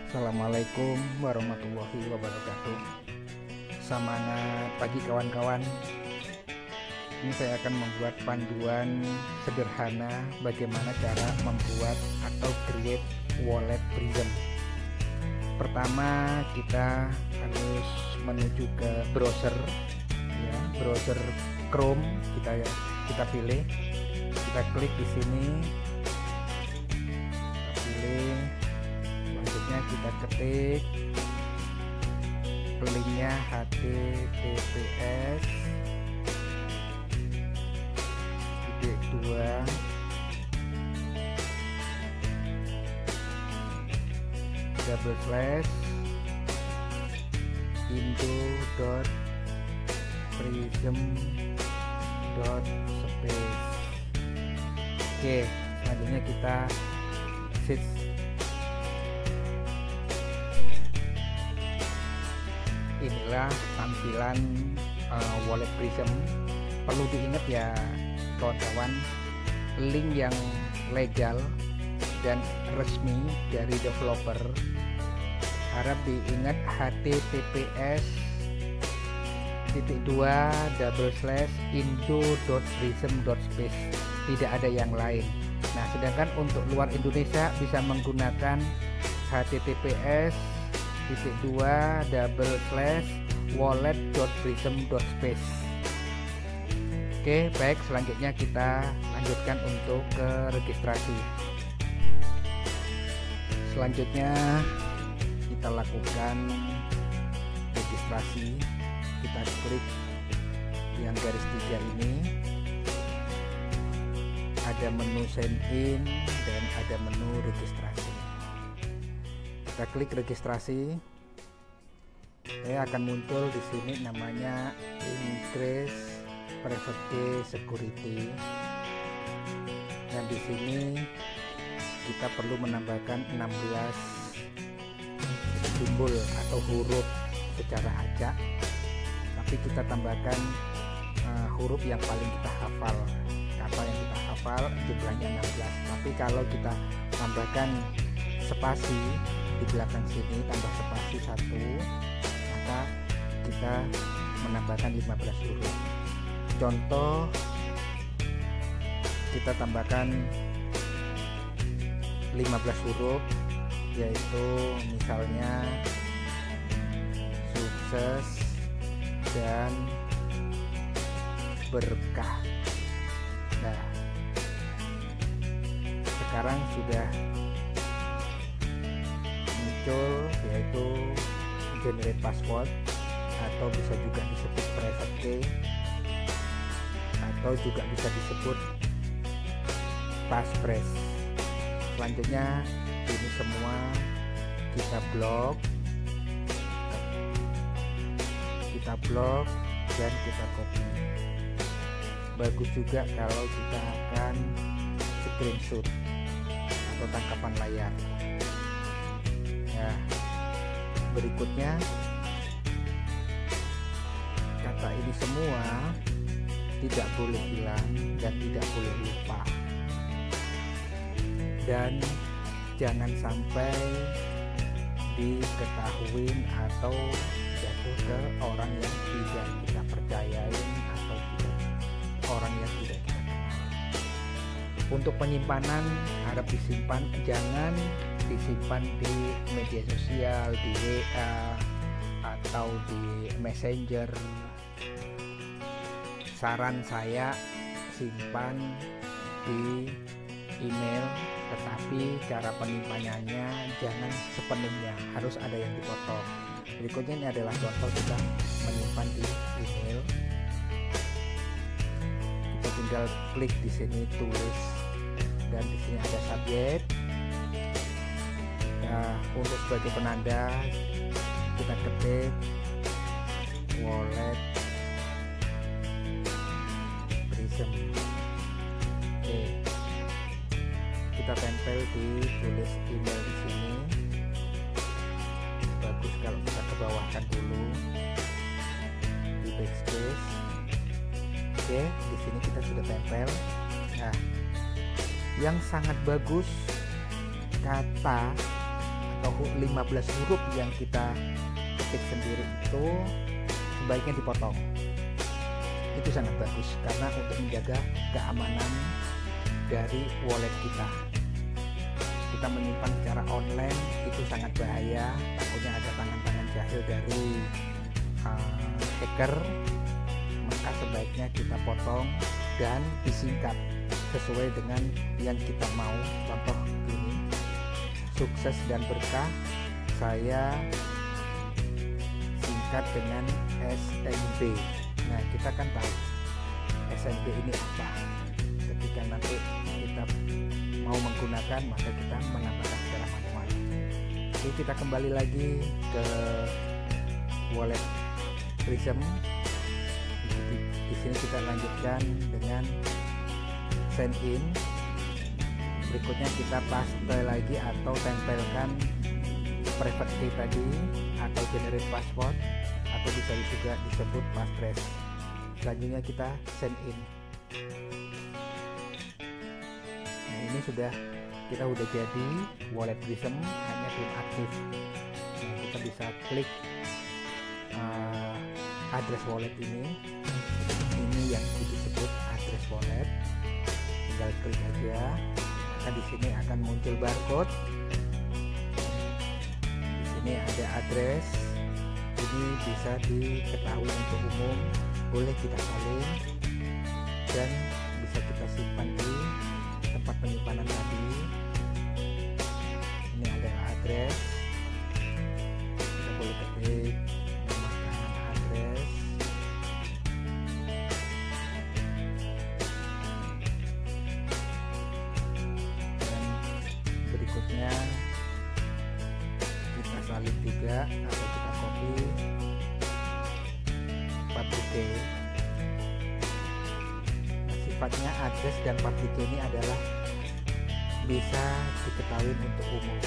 Assalamualaikum warahmatullahi wabarakatuh. Semangat pagi kawan-kawan. Ini saya akan membuat panduan sederhana bagaimana cara membuat atau create wallet Prism. Pertama kita harus menuju ke browser, ya, browser Chrome kita pilih, kita klik di sini, kita pilih, selanjutnya kita ketik linknya https dua double slash indo.prism.space. Oke, selanjutnya kita search. Inilah tampilan wallet Prism. Perlu diingat ya kawan-kawan, link yang legal dan resmi dari developer. Harap diingat https://indo.prism.space, tidak ada yang lain. Nah, sedangkan untuk luar Indonesia bisa menggunakan https://wallet.prism.space. Oke, baik, selanjutnya kita lanjutkan untuk ke registrasi. Selanjutnya kita lakukan registrasi. Kita klik yang garis 3 ini, ada menu sign in dan ada menu registrasi. Kita klik registrasi, akan muncul di sini namanya increase private security, dan di sini kita perlu menambahkan 16 simbol atau huruf secara acak, tapi kita tambahkan huruf yang paling kita hafal. Apa yang kita hafal jumlahnya 16, tapi kalau kita tambahkan spasi di belakang sini, tambah spasi 1, maka kita menambahkan 15 huruf. Contoh, kita tambahkan 15 huruf, yaitu misalnya sukses dan berkah. Nah, sekarang sudah muncul, yaitu generate password, atau bisa juga disebut private key, atau juga bisa disebut passphrase. Selanjutnya ini semua kita blok dan kita copy. Bagus juga kalau kita akan screenshot atau tangkapan layar. Nah, berikutnya kata ini semua tidak boleh hilang dan tidak boleh lupa, dan jangan sampai diketahui atau jatuh ke orang yang tidak kita percayain atau orang yang tidak kita kenal. Untuk penyimpanan harap disimpan, jangan disimpan di media sosial, di WA atau di Messenger. Saran saya simpan di email, tetapi cara penyimpanannya jangan sepenuhnya, harus ada yang dipotong. Berikutnya ini adalah contoh kita menyimpan di email. Kita tinggal klik di sini tulis, dan di sini ada subjek. Nah, untuk sebagai penanda kita ketik wallet Prism. Oke, kita tempel di tulis email di sini. Bagus kalau kita ke bawahkan dulu di backspace. Oke, di sini kita sudah tempel. Nah, yang sangat bagus kata atau 15 huruf yang kita ketik sendiri itu sebaiknya dipotong. Itu sangat bagus karena untuk menjaga keamanan dari wallet kita. Kita menyimpan secara online itu sangat bahaya, takutnya ada tangan-tangan jahil dari hacker. Maka sebaiknya kita potong dan disingkat sesuai dengan yang kita mau. Contoh ini, sukses dan berkah, saya singkat dengan SNB. Nah, kita kan tahu SNB ini apa. Ketika nanti kita mau menggunakan, maka kita menambahkan secara manual. Oke, kita kembali lagi ke wallet Prism. Di sini kita lanjutkan dengan sign in. Berikutnya kita paste lagi atau tempelkan private key tadi atau generate password, atau bisa juga disebut passphrase. Selanjutnya kita sign in. Nah, ini kita udah jadi wallet Prism, hanya belum aktif. Nah, kita bisa klik address wallet ini yang disebut address wallet. Tinggal klik aja, maka di sini akan muncul barcode. Di sini ada address. Ini bisa diketahui untuk umum, boleh kita salin dan bisa kita simpan di tempat penyimpanan tadi. Ini adalah address. Kita boleh ketik nama address. Dan berikutnya kita salin juga atau kita copy public key. Sifatnya address dan public key ini adalah bisa diketahui untuk umum.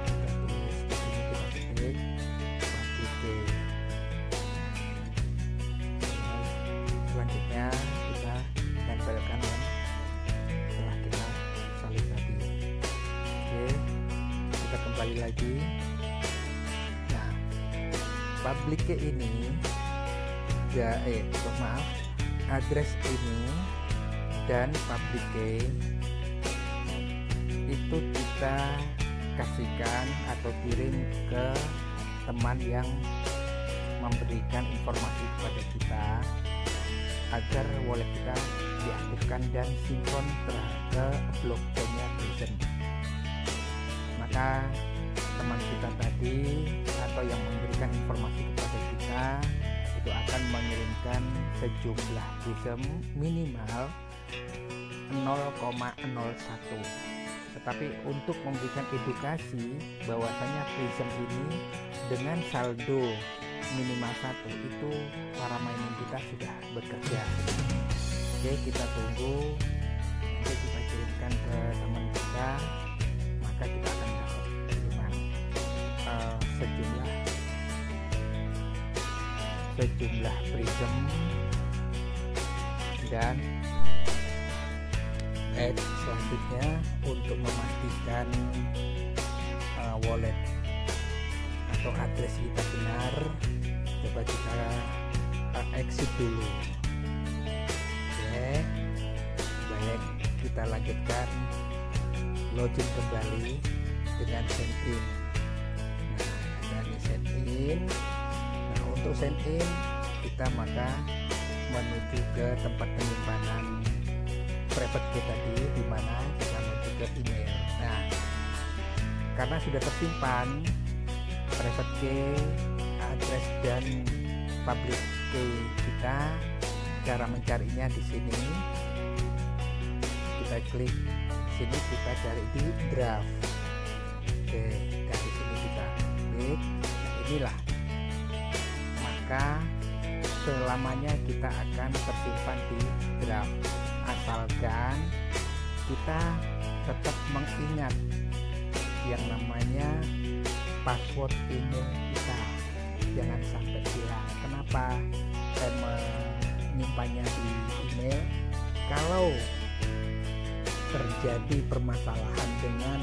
Kita tulis di sini, kita ketik public key. Selanjutnya kita tempelkan yang setelah kita salin tadi. Oke, kita kembali lagi. Nah, public key ini address ini dan public key itu kita kasihkan atau kirim ke teman yang memberikan informasi kepada kita agar wallet kita diaktifkan dan sinkron ke blockchain-nya Prism. Maka teman kita tadi atau yang memberikan informasi kepada kita itu akan mengirimkan sejumlah Prism minimal 0,01. Tetapi untuk memberikan edukasi bahwasanya Prism ini dengan saldo minimal 1 itu para mining kita sudah bekerja. Oke, kita tunggu, nanti kita kirimkan ke teman kita, maka kita akan dapat sejumlah Prism dan selanjutnya untuk memastikan wallet atau address kita benar, coba kita exit dulu. Oke, baik, kita lanjutkan login kembali dengan sign in. Nah, dari sign in, nah untuk sign in kita maka menuju ke tempat penyimpanan private key tadi, di mana kita menuju ke email. Nah, karena sudah tersimpan private key, address dan public key kita, cara mencarinya di sini. Kita klik sini, kita cari di draft. Oke, dari sini kita klik. Nah, inilah. Maka selamanya kita akan tersimpan di draft, asalkan kita tetap mengingat yang namanya password email kita, jangan sampai hilang. Kenapa saya menyimpannya di email? Kalau terjadi permasalahan dengan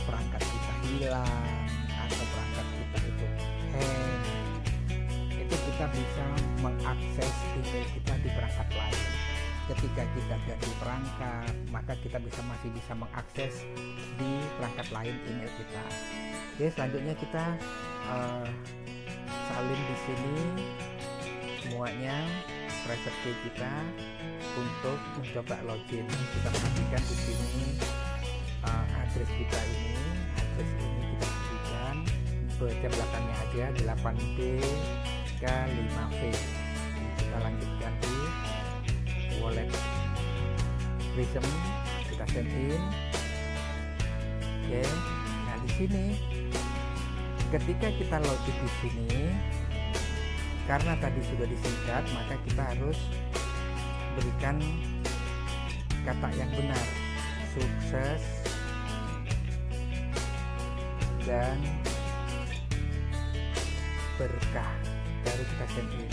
perangkat kita hilang atau perangkat kita itu hang, itu kita bisa mengakses email kita di perangkat lain. Ketika kita ganti perangkat, maka kita masih bisa mengakses di perangkat lain email kita. Oke, selanjutnya kita salin di sini semuanya private key kita untuk mencoba login. Kita perhatikan di sini address kita ini, address ini kita berikan baca belakangnya aja 8B ke 5V. Kita lanjutkan di wallet Prism, kita send in. Oke, nah di sini ketika kita login di sini, karena tadi sudah disingkat, maka kita harus berikan kata yang benar, sukses dan berkah, baru kita send in.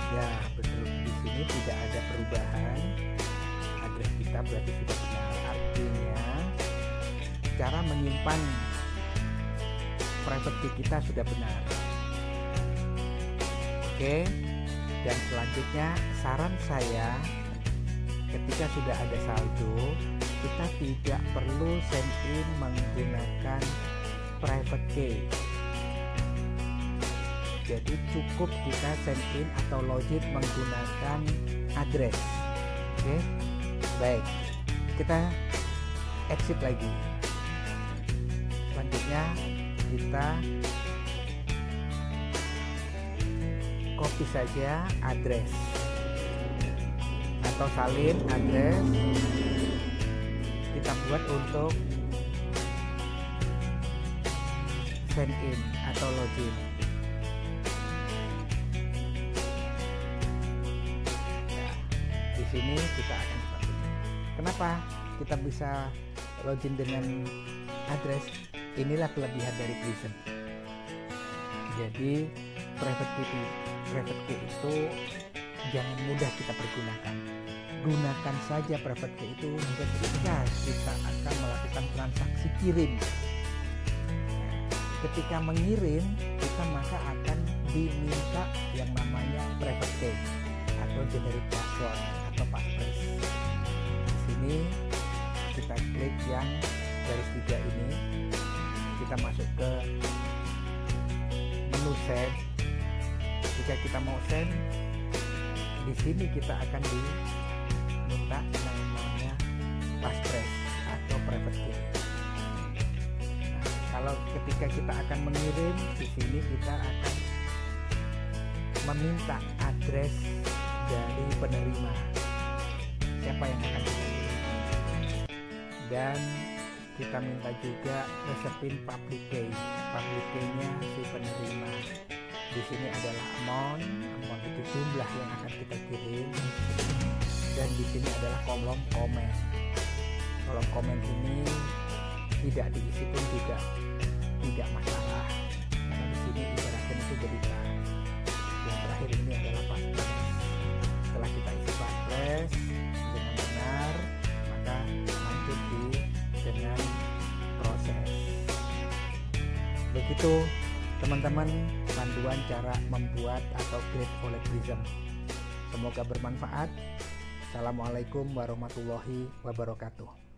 Ya betul, di sini tidak ada perubahan, address kita berarti sudah benar. Artinya cara menyimpan private key kita sudah benar. Oke, dan selanjutnya saran saya, ketika sudah ada saldo, kita tidak perlu send in menggunakan private key. Jadi cukup kita send in atau login menggunakan address. Oke, baik, kita exit lagi. Selanjutnya kita copy saja address atau salin address, kita buat untuk send in atau login. Nah, di sini kita akan seperti ini. Kenapa kita bisa login dengan address? Inilah kelebihan dari Prism. Jadi private key itu jangan mudah kita pergunakan. Gunakan saja private key itu ketika kita akan melakukan transaksi kirim. Ketika mengirim, kita maka akan diminta yang namanya private key atau generic password atau passphrase. Di sini kita klik yang garis 3 ini, kita masuk ke menu send. Jika kita mau send, di sini kita akan diminta yang namanya passphrase atau private key. Nah, kalau ketika kita akan mengirim, di sini kita akan meminta address dari penerima, siapa yang akan kita kirim, dan kita minta juga resepin public key-nya si penerima. Di sini adalah amount itu jumlah yang akan kita kirim, dan di sini adalah kolom komen. Kolom komen ini tidak diisi pun juga tidak masalah, karena di sini ibaratkan itu berita. Yang terakhir ini adalah passphrase. Setelah kita isi passphrase dengan benar, maka lanjut dengan proses. Begitu teman-teman panduan cara membuat atau create wallet Prism. Semoga bermanfaat. Assalamualaikum warahmatullahi wabarakatuh.